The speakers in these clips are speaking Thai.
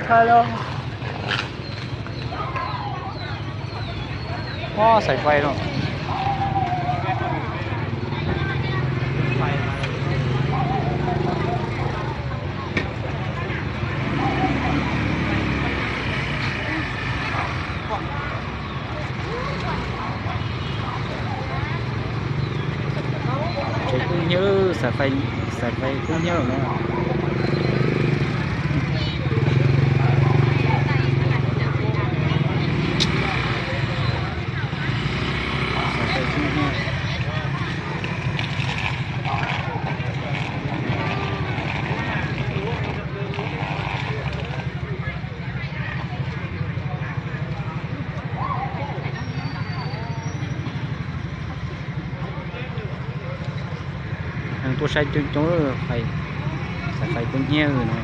Hello. อ๋อสายไฟเนาะใช้กุ้งเยอะสายไฟกุ้งเยอะเนาะสายไฟกุ้งเยอะทางตัวใช้จุดโจ้ไฟสายไฟกุ้งเยอะเนาะ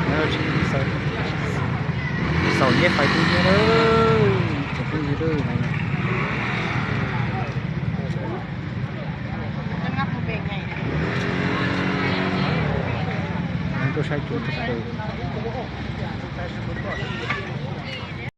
แล้วเสาเย็บไฟกุ้งเยอะเลยจะกุ้งเยอะเลย Tôi sai chuột thật sự